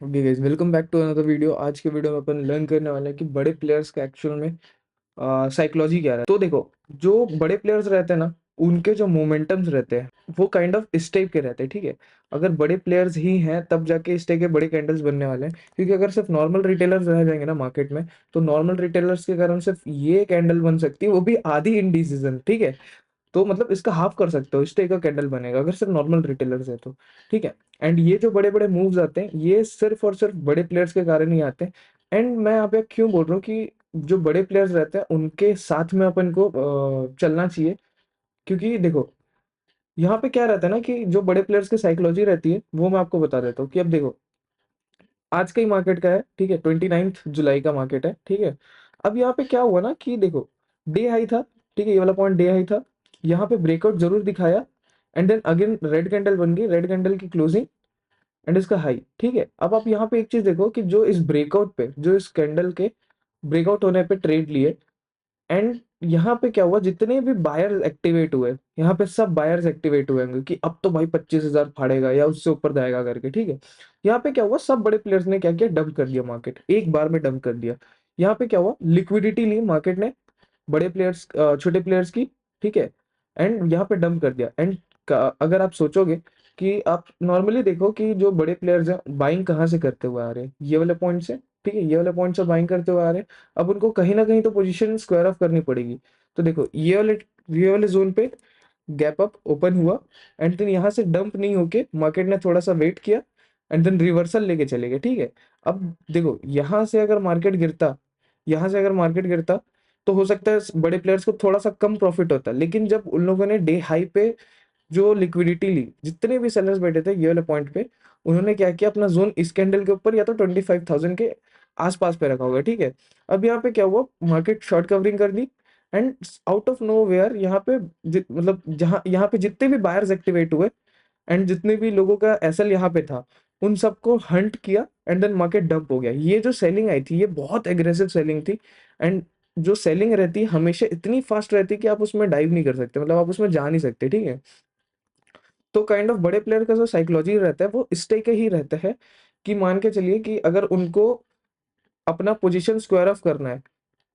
Okay guys, welcome back to another video. आज के video में अपन लर्न करने वाले हैं कि बड़े प्लेयर्स का एक्चुअल में साइकोलॉजी क्या है। तो देखो, जो बड़े प्लेयर्स रहते हैं ना, उनके जो मोमेंटम्स रहते हैं वो काइंड ऑफ इस टाइप के रहते हैं। ठीक है, अगर बड़े प्लेयर्स ही हैं तब जाके इस टाइप के बड़े कैंडल्स बनने वाले हैं, क्योंकि अगर सिर्फ नॉर्मल रिटेलर्स रह जाएंगे ना मार्केट में, तो नॉर्मल रिटेलर्स के कारण सिर्फ ये कैंडल बन सकती है, वो भी आधी इन डिसीजन। ठीक है, तो मतलब इसका हाफ कर सकते हो, इस टाइप का कैंडल बनेगा अगर सिर्फ नॉर्मल रिटेलर्स है तो। ठीक है, एंड ये जो बड़े बड़े मूव्स आते हैं ये सिर्फ और सिर्फ बड़े प्लेयर्स के कारण ही आते हैं। एंड मैं यहाँ पे क्यों बोल रहा हूँ कि जो बड़े प्लेयर्स रहते हैं उनके साथ में अपन को चलना चाहिए, क्योंकि देखो यहाँ पे क्या रहता है ना कि जो बड़े प्लेयर्स की साइकोलॉजी रहती है वो मैं आपको बता देता हूँ। कि अब देखो, आज का ही मार्केट का है, ठीक है, 29 जुलाई का मार्केट है। ठीक है, अब यहाँ पे क्या हुआ ना कि देखो, डे हाई था, ठीक है, ये वाला पॉइंट डे हाई था, यहाँ पे ब्रेकआउट जरूर दिखाया, and then again red candle बन गई, रेड कैंडल की क्लोजिंग एंड इसका हाई। ठीक है, अब आप यहाँ पे एक चीज देखो कि जो इस ब्रेकआउट पे, जो इस कैंडल के ब्रेकआउट होने पे ट्रेड लिए, एंड यहाँ पे क्या हुआ, जितने भी बायर्स एक्टिवेट हुए, यहाँ पे सब बायर्स एक्टिवेट हुए होंगे कि अब तो भाई 25,000 फाड़ेगा या उससे ऊपर जाएगा करके। ठीक है, यहाँ पे क्या हुआ, सब बड़े प्लेयर्स ने क्या किया, डंप कर दिया मार्केट, एक बार में डंप कर दिया। यहाँ पे क्या हुआ, लिक्विडिटी ली मार्केट ने बड़े प्लेयर्स, छोटे प्लेयर्स की। ठीक है, एंड यहाँ पे डंप कर दिया। एंड अगर आप सोचोगे कि आप नॉर्मली देखो कि जो बड़े प्लेयर्स हैं बाइंग कहाँ से करते हुए आ रहे हैं, ये वाले पॉइंट से। ठीक है, ये वाले पॉइंट से बाइंग करते हुए आ रहे हैं। अब उनको कहीं ना कहीं तो पोजीशन स्क्वायर ऑफ करनी पड़ेगी। तो देखो, ये वाले जोन पे गैप अप ओपन हुआ, एंड देन यहाँ से डंप नहीं होके मार्केट ने थोड़ा सा वेट किया, एंड देन रिवर्सल लेके चले गए। ठीक है, अब देखो यहाँ से अगर मार्केट गिरता, यहाँ से अगर मार्केट गिरता तो हो सकता है बड़े प्लेयर्स को थोड़ा सा कम प्रॉफिट होता, लेकिन जब उन लोगों ने डे हाई पे जो लिक्विडिटी ली, जितने भी सेलर्स बैठे थे ये वाले पॉइंट पे, उन्होंने क्या किया, अपना जोन इस कैंडल के ऊपर या तो 25,000 के आसपास पे रखा होगा। ठीक है, अब यहाँ पे क्या हुआ, मार्केट शॉर्ट कवरिंग कर दी, and out of nowhere यहाँ पे मतलब जहाँ यहाँ पे जितने भी बायर्स एक्टिवेट हुए एंड जितने भी लोगों का एसएल यहाँ पे था, उन सबको हंट किया, एंड देन मार्केट डंप हो गया। ये जो सेलिंग आई थी ये बहुत एग्रेसिव सेलिंग थी। एंड जो सेलिंग रहती है हमेशा इतनी फास्ट रहती है कि आप उसमें डाइव नहीं कर सकते, मतलब आप उसमें जा नहीं सकते। ठीक है, तो काइंड ऑफ बड़े प्लेयर का जो साइकोलॉजी रहता है वो इस टाइप का ही रहता है कि मान के चलिए कि अगर उनको अपना पोजीशन स्क्वायर ऑफ करना है,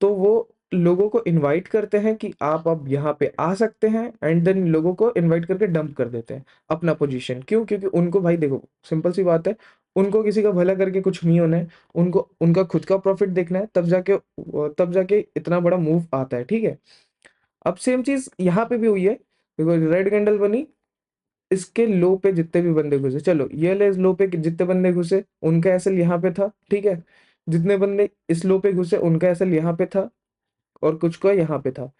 तो वो लोगों को इनवाइट करते हैं कि आप अब यहाँ पे आ सकते हैं, एंड देन लोगों को इनवाइट करके डंप कर देते हैं अपना पोजीशन। क्यों? क्योंकि उनको भाई देखो, सिंपल सी बात है, उनको किसी का भला करके कुछ नहीं होना है, उनको उनका खुद का प्रॉफिट देखना है, तब जाके इतना बड़ा मूव आता है। ठीक है, अब सेम चीज यहाँ पे भी हुई है। देखो, रेड कैंडल बनी, इसके लो पे जितने भी बंदे घुसे, चलो ये ले, इस लो पे जितने बंदे घुसे उनका एसएल यहाँ पे था। ठीक है, जितने बंदे इस लो पे घुसे उनका एसएल यहाँ पे था, और कुछ का यहाँ पे था।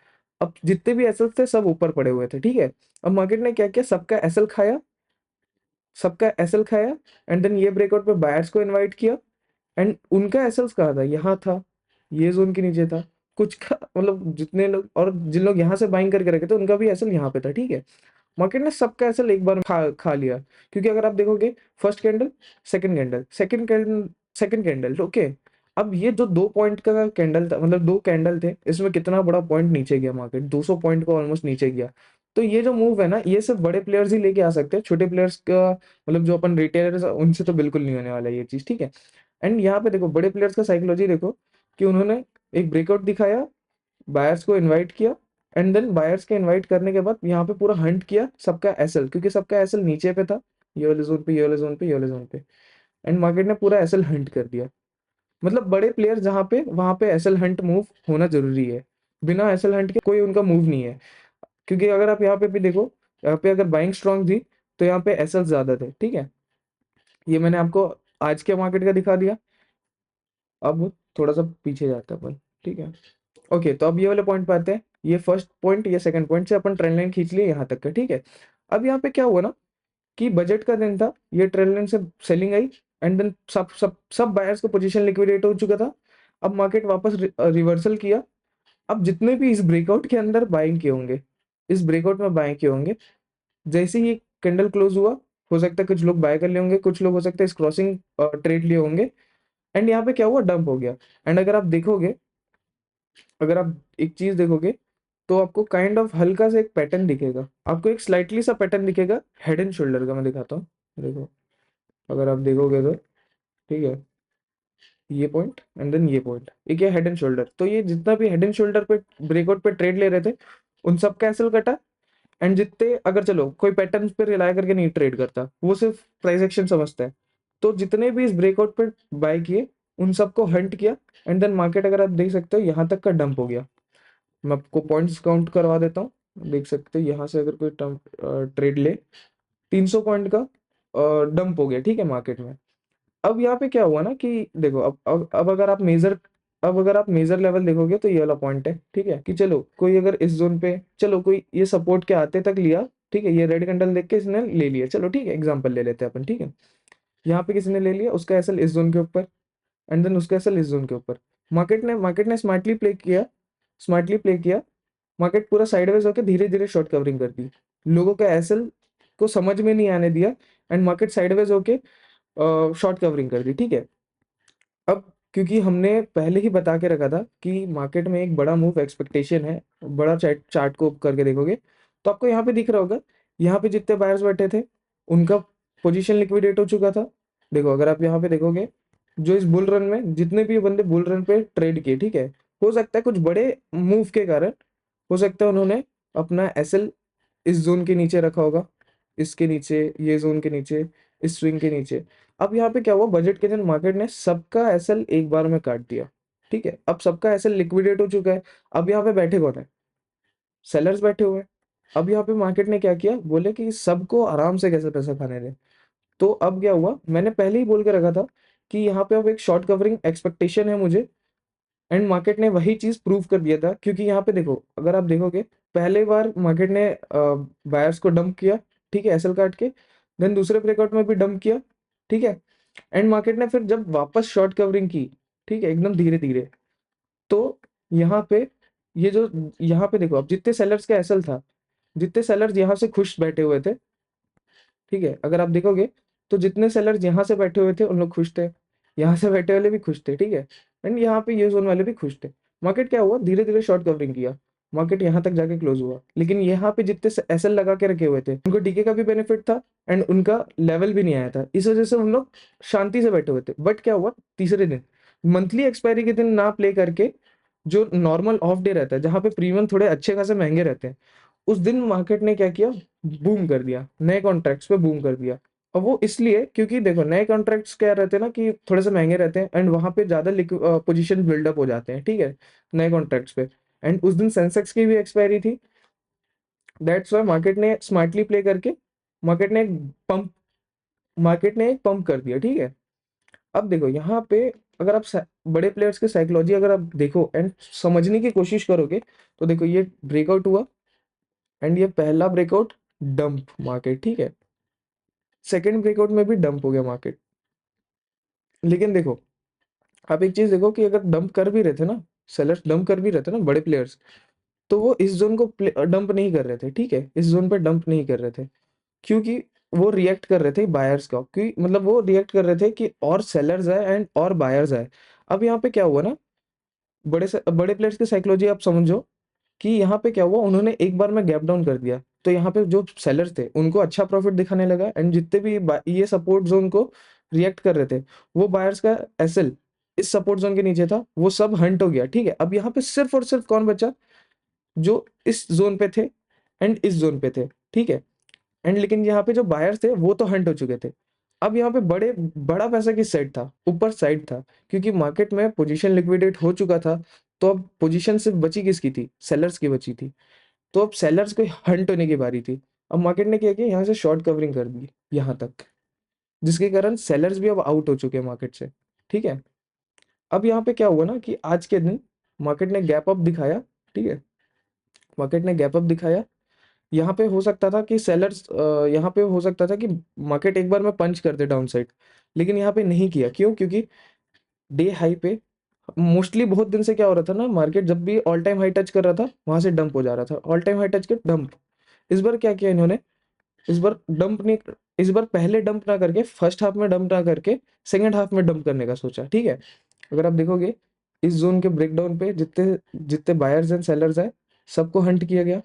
अब जितने भी एसएल थे सब ऊपर पड़े हुए थे। ठीक है, अब मार्केट ने क्या किया, सबका एसएल खाया, सबका एसएल खाया, एंड देन ये ब्रेकआउट पे बायर्स को इनवाइट किया, एंड उनका एसएल्स कहा था, यहाँ था, ये जोन के नीचे था, कुछ का मतलब जितने लोग, और जिन लोग यहाँ से बाइंग करके रखे थे उनका भी एसएल यहाँ पे था। ठीक है, मार्केट ने सबका एसएल एक बार में खा लिया। क्योंकि अगर आप देखोगे, first candle, second candle, second candle, second candle, okay, अब ये जो 2 पॉइंट का कैंडल था, मतलब 2 कैंडल थे, इसमें कितना बड़ा पॉइंट नीचे गया, मार्केट 200 पॉइंट को ऑलमोस्ट नीचे गया। तो ये जो मूव है ना, ये सिर्फ बड़े प्लेयर्स ही लेके आ सकते हैं, छोटे प्लेयर्स का मतलब जो अपन रिटेलर्स उनसे तो बिल्कुल नहीं होने वाला ये चीज। ठीक है, एंड यहाँ पे देखो बड़े प्लेयर्स का साइकोलॉजी देखो कि उन्होंने एक ब्रेकआउट दिखाया, बायर्स को इनवाइट किया, एंड देन बायर्स के इनवाइट करने के बाद यहाँ पे पूरा हंट किया सबका एसएल, क्योंकि सबका एसएल नीचे पे था, ये वाले जोन पे, ये वाले जोन पे, ये वाले जोन पे, एंड मार्केट ने पूरा एसएल हंट कर दिया। मतलब बड़े प्लेयर जहाँ पे, वहां पे एसएल हंट मूव होना जरूरी है, बिना एसएल हंट के कोई उनका मूव नहीं है। क्योंकि अगर आप यहाँ पे भी देखो, यहाँ पे अगर बाइंग स्ट्रांग थी तो यहाँ पे एसएल ज्यादा थे। ठीक है, ये मैंने आपको आज के मार्केट का दिखा दिया। अब थोड़ा सा पीछे जाता है अपन। ठीक है, ओके, तो अब ये वाले पॉइंट पे आते हैं। ये फर्स्ट पॉइंट, ये सेकंड पॉइंट से अपन ट्रेंड लाइन खींच लिए यहाँ तक का। ठीक है, अब यहाँ पे क्या हुआ ना कि बजट का दिन था, ये ट्रेंड लाइन से सेलिंग आई, एंड देन सब सब सब बायर्स का पोजीशन लिक्विडेट हो चुका था। अब मार्केट वापस रिवर्सल किया। अब जितने भी इस ब्रेकआउट के अंदर बाइंग किए होंगे, इस ब्रेकआउट में बाय किए होंगे, जैसे ही कैंडल क्लोज हुआ, हो सकता है कुछ लोग बाय कर लिए होंगे, कुछ लोग हो सकता है इस क्रॉसिंग ट्रेड लिए होंगे, एंड यहाँ पे क्या हुआ, डंप हो गया। एंड अगर आप देखोगे, अगर आप एक चीज देखोगे, तो आपको काइंड ऑफ हल्का सा एक पैटर्न दिखेगा, आपको एक स्लाइटली सा पैटर्न दिखेगा हेड एंड शोल्डर का। मैं दिखाता हूँ, देखो, अगर आप देखोगे तो ठीक है, ये पॉइंट एंड देन ये पॉइंट, एक है हेड एंड शोल्डर। तो ये जितना भी हेड एंड शोल्डर पे ब्रेकआउट पे ट्रेड ले रहे थे, उन सब का एसएल कटा। एंड जितने, अगर चलो कोई पैटर्न पे रिलाय करके नहीं ट्रेड करता, वो सिर्फ प्राइस एक्शन समझता है, तो जितने भी इस ब्रेकआउट पे बाय किए, उन सबको हंट किया। एंड देन मार्केट, अगर आप देख सकते हो, यहाँ तक का डंप हो गया। मैं आपको पॉइंट्स काउंट करवा देता हूँ। देख सकते हो यहाँ से अगर कोई ट्रेड ले, 300 पॉइंट का डंप हो गया, ठीक है, मार्केट में। अब यहाँ पे क्या हुआ ना कि देखो, अब अगर आप मेजर, अब अगर आप मेजर लेवल देखोगे तो ये वाला पॉइंट है, ठीक है, कि चलो कोई अगर इस जोन पे, चलो कोई ये सपोर्ट के आते तक लिया, ठीक है, ये रेड कैंडल देख के इसने ले लिया, चलो ठीक है, एग्जांपल ले लेते हैं अपन, ठीक है। यहाँ पे किसी ने ले लिया, उसका एसएल इस जोन के ऊपर, एंड देन उसका एसएल इस जोन के ऊपर। मार्केट ने स्मार्टली प्ले किया। मार्केट पूरा साइडवेज होकर धीरे धीरे शॉर्ट कवरिंग कर दी, लोगों का एसएल को समझ में नहीं आने दिया, एंड मार्केट साइडवेज होके शॉर्ट कवरिंग कर दी, ठीक है। अब क्योंकि हमने पहले ही बता के रखा था कि मार्केट में एक बड़ा मूव एक्सपेक्टेशन है, बड़ा चार्ट को करके देखोगे तो आपको यहाँ पे दिख रहा होगा, यहाँ पे जितने बायर्स बैठे थे, उनका पोजीशन लिक्विडेट हो चुका था। देखो, अगर आप यहाँ पे देखोगे, जो इस बुल रन में जितने भी बंदे बुल रन पे ट्रेड किए, ठीक है, हो सकता है कुछ बड़े मूव के कारण, हो सकता है उन्होंने अपना एसएल इस जोन के नीचे रखा होगा, इसके नीचे, ये जोन के नीचे, इस स्विंग के नीचे। अब यहाँ पे क्या हुआ, बजट के दिन मार्केट ने सबका एसएल एक बार में काट दिया, ठीक है। अब सबका एसएल लिक्विडेट हो चुका है। अब यहाँ पे बैठे कौन है, सेलर्स बैठे हुए हैं। अब यहाँ पे मार्केट ने क्या किया, बोले कि सबको आराम से कैसे पैसा खाने दें। तो अब क्या हुआ, मैंने पहले ही बोल के रखा था कि यहाँ पे अब एक शॉर्ट कवरिंग एक्सपेक्टेशन है मुझे, एंड मार्केट ने वही चीज प्रूव कर दिया था। क्योंकि यहाँ पे देखो, अगर आप देखोगे, पहले बार मार्केट ने बायर्स को डंप किया, ठीक है, एसएल काट के, देन दूसरे ब्रेकआउट में भी डंप किया, ठीक है। एंड मार्केट ने फिर जब वापस शॉर्ट कवरिंग की, ठीक है, एकदम धीरे धीरे, तो यहाँ पे ये जो, यहाँ पे देखो, अब जितने सेलर्स का एसएल था, जितने सेलर्स यहाँ से खुश बैठे हुए थे, ठीक है, अगर आप देखोगे तो जितने सेलर्स यहाँ से बैठे हुए थे उन लोग खुश थे, यहाँ से बैठे वाले भी खुश थे, ठीक है, एंड यहाँ पे ये जोन वाले भी खुश थे। मार्केट क्या हुआ, धीरे धीरे शॉर्ट कवरिंग किया, मार्केट यहाँ तक जाके क्लोज हुआ। लेकिन यहाँ पे जितने एसएल लगा के रखे हुए थे, उनको डीके का भी बेनिफिट था, एंड उनका लेवल भी नहीं आया था, इस वजह से उन लोग शांति से बैठे हुए थे। बट क्या हुआ, तीसरे दिन, मंथली एक्सपायरी के दिन ना प्ले करके, जो नॉर्मल ऑफ डे रहता है, जहाँ पे प्रीमियम थोड़े अच्छे खासे महंगे रहते हैं, उस दिन मार्केट ने क्या किया, बूम कर दिया, नए कॉन्ट्रैक्ट्स पे बूम कर दिया। और वो इसलिए क्योंकि देखो, नए कॉन्ट्रैक्ट्स क्या रहते हैं ना, कि थोड़े से महंगे रहते हैं, एंड वहां पे ज्यादा पोजीशन बिल्डअप हो जाते हैं, ठीक है, नए कॉन्ट्रैक्ट्स पे। एंड उस दिन सेंसेक्स की भी एक्सपायरी थी, दैट्स वाई मार्केट ने स्मार्टली प्ले करके, मार्केट ने पंप मार्केट ने एक पंप कर दिया, ठीक है। अब देखो यहाँ पे, अगर आप बड़े प्लेयर्स के साइकोलॉजी अगर आप देखो एंड समझने की कोशिश करोगे, तो देखो, ये ब्रेकआउट हुआ, एंड ये पहला ब्रेकआउट डंप मार्केट, ठीक है, सेकंड ब्रेकआउट में भी डंप हो गया मार्केट। लेकिन देखो, आप एक चीज देखो, कि अगर डंप कर भी रहे थे ना, सेलर्स डंप कर भी रहे थे ना, बड़े प्लेयर्स, तो वो इस जोन को डंप नहीं कर रहे थे, ठीक है, इस जोन पे डंप नहीं कर रहे थे, क्योंकि वो रिएक्ट कर रहे थे बायर्स का, क्योंकि मतलब वो रिएक्ट कर रहे थे कि और सेलर्स है एंड और बायर्स है। अब यहाँ पे क्या हुआ ना, बड़े प्लेयर्स की साइकोलॉजी आप समझो, कि यहाँ पे क्या हुआ, उन्होंने एक बार में गैप डाउन कर दिया, तो यहाँ पे जो सेलर्स थे उनको अच्छा प्रॉफिट दिखाने लगा, एंड जितने भी ये सपोर्ट जोन को रिएक्ट कर रहे थे, वो बायर्स का एसएल इस सपोर्ट जोन के नीचे था, वो सब हंट हो गया, ठीक है। अब यहाँ पे सिर्फ और सिर्फ कौन बचा, जो इस जोन पे थे एंड इस जोन पे थे, ठीक है। एंड लेकिन यहाँ पे जो बायर्स थे वो तो हंट हो चुके थे। अब यहाँ पे बड़ा पैसा किस साइड था, ऊपर साइड था, क्योंकि मार्केट में पोजीशन लिक्विडेट हो चुका था। तो अब पोजीशन सिर्फ बची किसकी थी, सेलर्स की बची थी। तो अब सेलर्स को हंट होने की बारी थी। अब मार्केट ने क्या किया, यहाँ से शॉर्ट कवरिंग कर दी यहाँ तक, जिसके कारण सेलर्स भी अब आउट हो चुके हैं मार्केट से, ठीक है। अब यहाँ पे क्या हुआ ना, कि आज के दिन मार्केट ने गैप अप दिखाया, ठीक है, मार्केट ने गैप अप दिखाया। यहाँ पे हो सकता था कि सेलर्स, यहाँ पे हो सकता था कि मार्केट एक बार में पंच कर दे डाउन साइड, लेकिन यहाँ पे नहीं किया, क्यों, क्योंकि डे हाई पे मोस्टली बहुत दिन से क्या हो रहा था ना, मार्केट जब भी ऑल टाइम हाई टच कर रहा था, वहां से डंप हो जा रहा था, ऑल टाइम हाई टच के डंप। इस बार क्या किया इन्होंने, इस बार डंप नहीं, इस बार पहले डंप ना करके, फर्स्ट हाफ में डंप ना करके, सेकेंड हाफ में डंप करने का सोचा, ठीक है। अगर आप देखोगे, इस जोन के ब्रेकडाउन पे जितने जितने बायर्स एंड सेलर्स है, सबको हंट किया गया।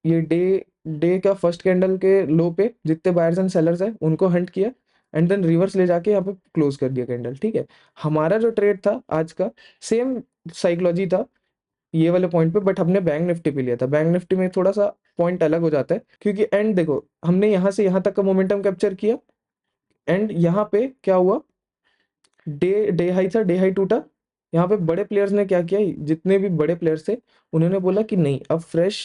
ये डे डे का फर्स्ट कैंडल के लो पे जितने बायर्स एंड सेलर्स है, उनको हंट किया। एंड देन रिवर्स ले जाके यहाँ पे क्लोज कर दिया कैंडल, ठीक है। हमारा जो ट्रेड था आज का, सेम साइकोलॉजी था ये वाले पॉइंट पे, बट हमने बैंक निफ्टी पे लिया था। बैंक निफ्टी में थोड़ा सा पॉइंट अलग हो जाता है, क्योंकि एंड देखो हमने यहाँ से यहाँ तक का मोमेंटम कैप्चर किया, एंड यहाँ पे क्या हुआ, डे डे हाई था, डे हाई टूटा। यहाँ पे बड़े प्लेयर्स ने क्या किया, जितने भी बड़े प्लेयर्स थे उन्होंने बोला कि नहीं, अब फ्रेश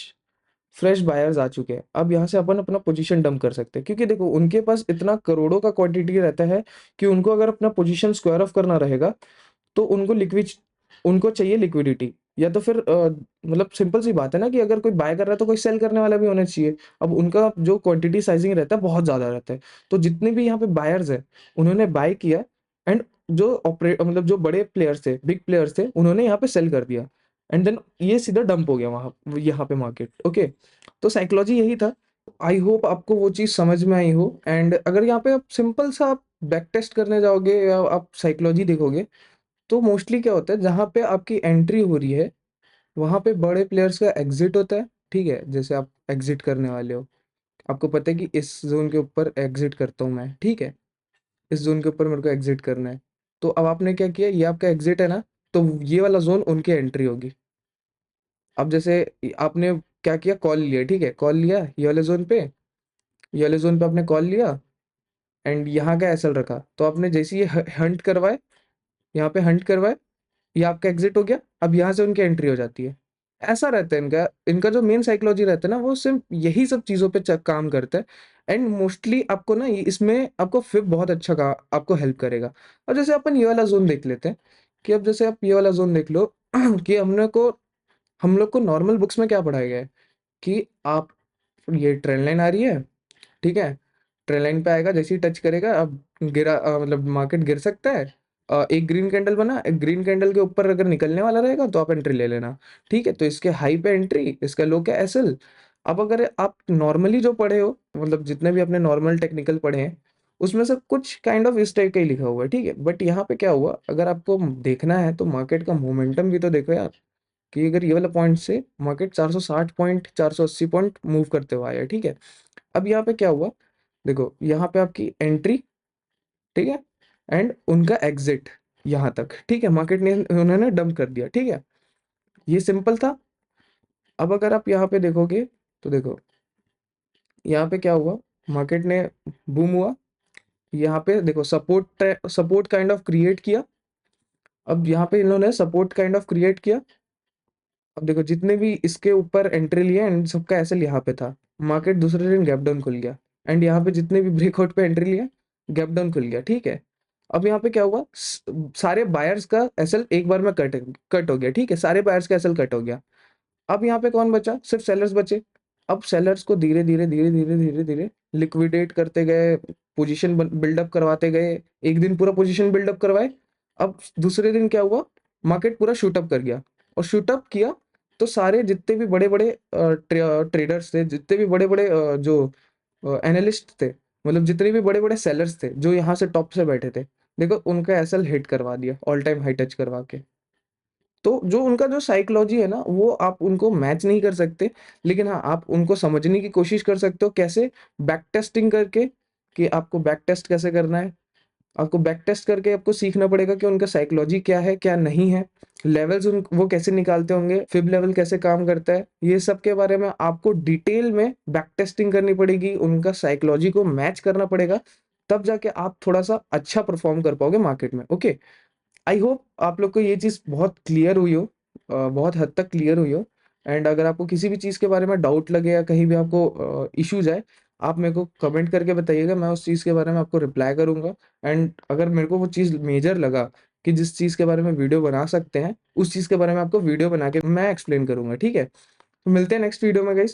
फ्रेश बायर्स आ चुके हैं, अब यहाँ से अपन अपना पोजीशन डंप कर सकते हैं, क्योंकि देखो उनके पास इतना करोड़ों का क्वांटिटी रहता है कि उनको अगर अपना पोजीशन स्क्वायर ऑफ करना रहेगा तो उनको चाहिए लिक्विडिटी, या तो फिर मतलब सिंपल सी बात है ना कि अगर कोई बाय कर रहा है तो कोई सेल करने वाला भी होना चाहिए। अब उनका जो क्वांटिटी साइजिंग रहता है बहुत ज़्यादा रहता है, तो जितने भी यहाँ पे बायर्स हैं उन्होंने बाय किया, एंड जो ऑपरेट मतलब जो बड़े प्लेयर्स थे, बिग प्लेयर्स थे, उन्होंने यहाँ पे सेल कर दिया, एंड देन ये सीधा डंप हो गया वहाँ यहाँ पे मार्केट। ओके, तो साइकोलॉजी यही था। आई होप आपको वो चीज़ समझ में आई हो। एंड अगर यहाँ पे आप सिंपल सा आप बैक टेस्ट करने जाओगे या आप साइकोलॉजी देखोगे, तो मोस्टली क्या होता है, जहाँ पे आपकी एंट्री हो रही है वहाँ पे बड़े प्लेयर्स का एग्जिट होता है, ठीक है। जैसे आप एग्जिट करने वाले हो, आपको पता है कि इस जोन के ऊपर एग्जिट करता हूँ मैं, ठीक है, इस जोन के ऊपर मेरे को एग्जिट करना है। तो अब आपने क्या किया, ये आपका एग्जिट है ना, तो ये वाला जोन उनकी एंट्री होगी। अब जैसे आपने क्या किया, कॉल लिया, ठीक है, कॉल लिया ये वाले जोन पे, ये वाले जोन पे आपने कॉल लिया, एंड यहाँ का एसएल रखा, तो आपने जैसे ये हंट करवाए, यहाँ पे हंट करवाए, ये आपका एग्जिट हो गया, अब यहाँ से उनकी एंट्री हो जाती है। ऐसा रहता है इनका इनका जो मेन साइकोलॉजी रहता है ना, वो सिर्फ यही सब चीज़ों पे काम करता है। एंड मोस्टली आपको ना इसमें आपको फिर बहुत अच्छा का आपको हेल्प करेगा। अब जैसे अपन ये वाला जोन देख लेते हैं, कि अब जैसे आप ये वाला जोन देख लो कि हम लोग को नॉर्मल बुक्स में क्या पढ़ाया गया है कि आप, ये ट्रेंड लाइन आ रही है, ठीक है, ट्रेल लाइन पे आएगा, जैसे ही टच करेगा अब मतलब मार्केट गिर सकता है। एक ग्रीन कैंडल बना, एक ग्रीन कैंडल के ऊपर अगर निकलने वाला रहेगा तो आप एंट्री ले लेना, ठीक है। तो इसके हाई पे एंट्री, इसका लो क्या एसएल। अब अगर आप नॉर्मली जो पढ़े हो, मतलब जितने भी अपने नॉर्मल टेक्निकल पढ़े हैं, उसमें से कुछ काइंड ऑफ इस टाइप का ही लिखा हुआ है, ठीक है। बट यहाँ पे क्या हुआ, अगर आपको देखना है तो मार्केट का मोमेंटम भी तो देखो यार, कि अगर ये वाला पॉइंट से मार्केट 460 पॉइंट 480 पॉइंट मूव करते हुए आया है, ठीक है। अब यहाँ पे क्या हुआ, देखो यहाँ पे आपकी एंट्री, ठीक है, एंड उनका एग्जिट यहाँ तक, ठीक है, मार्केट ने उन्होंने डंप कर दिया, ठीक है, ये सिंपल था। अब अगर आप यहाँ पे देखोगे तो देखो यहाँ पे क्या हुआ, मार्केट ने बूम हुआ, यहाँ पे देखो support support kind of create किया। अब यहाँ पे इन्होंने सपोर्ट काइंड ऑफ क्रिएट किया। अब देखो जितने भी इसके ऊपर एंट्री लिए एंड सबका एसएल यहाँ पे था, मार्केट दूसरे दिन गैप डाउन खुल गया, एंड यहाँ पे जितने भी ब्रेकआउट पे एंट्री लिया गैप डाउन खुल गया, ठीक है। अब यहाँ पे क्या हुआ, सारे बायर्स का एसएल एक बार में कट कट हो गया, ठीक है, सारे बायर्स का एसएल कट हो गया। अब यहाँ पे कौन बचा, सिर्फ सेलर्स बचे। अब सेलर्स को धीरे धीरे धीरे धीरे धीरे धीरे लिक्विडेट करते गए, पोजीशन बिल्डअप करवाते गए, एक दिन पूरा पोजीशन बिल्डअप करवाए। अब दूसरे दिन क्या हुआ, मार्केट पूरा शूटअप कर गया, और शूटअप किया तो सारे जितने भी बड़े बड़े ट्रेडर्स थे, जितने भी बड़े बड़े जो एनालिस्ट थे, मतलब जितने भी बड़े बड़े सेलर्स थे जो यहाँ से टॉप से बैठे थे, देखो उनका एसएल हिट करवा दिया, ऑल टाइम हाई टच करवा के। तो जो उनका जो साइकोलॉजी है ना, वो आप उनको मैच नहीं कर सकते, लेकिन हाँ आप उनको समझने की कोशिश कर सकते हो, कैसे, बैक टेस्टिंग करके, कि आपको बैक टेस्ट कैसे करना है। आपको बैक टेस्ट करके आपको सीखना पड़ेगा कि उनका साइकोलॉजी क्या है क्या नहीं है, लेवल्स उन वो कैसे निकालते होंगे, फिब लेवल कैसे काम करता है, ये सब के बारे में आपको डिटेल में बैक टेस्टिंग करनी पड़ेगी, उनका साइकोलॉजी को मैच करना पड़ेगा, तब जाके आप थोड़ा सा अच्छा परफॉर्म कर पाओगे मार्केट में। ओके, आई होप आप लोग को ये चीज़ बहुत क्लियर हुई हो, बहुत हद तक क्लियर हुई हो। एंड अगर आपको किसी भी चीज़ के बारे में डाउट लगे या कहीं भी आपको इश्यूज आए, आप मेरे को कमेंट करके बताइएगा, मैं उस चीज़ के बारे में आपको रिप्लाई करूंगा। एंड अगर मेरे को वो चीज़ मेजर लगा कि जिस चीज़ के बारे में वीडियो बना सकते हैं, उस चीज़ के बारे में आपको वीडियो बना के मैं एक्सप्लेन करूंगा, ठीक है। तो मिलते हैं नेक्स्ट वीडियो में गाइस।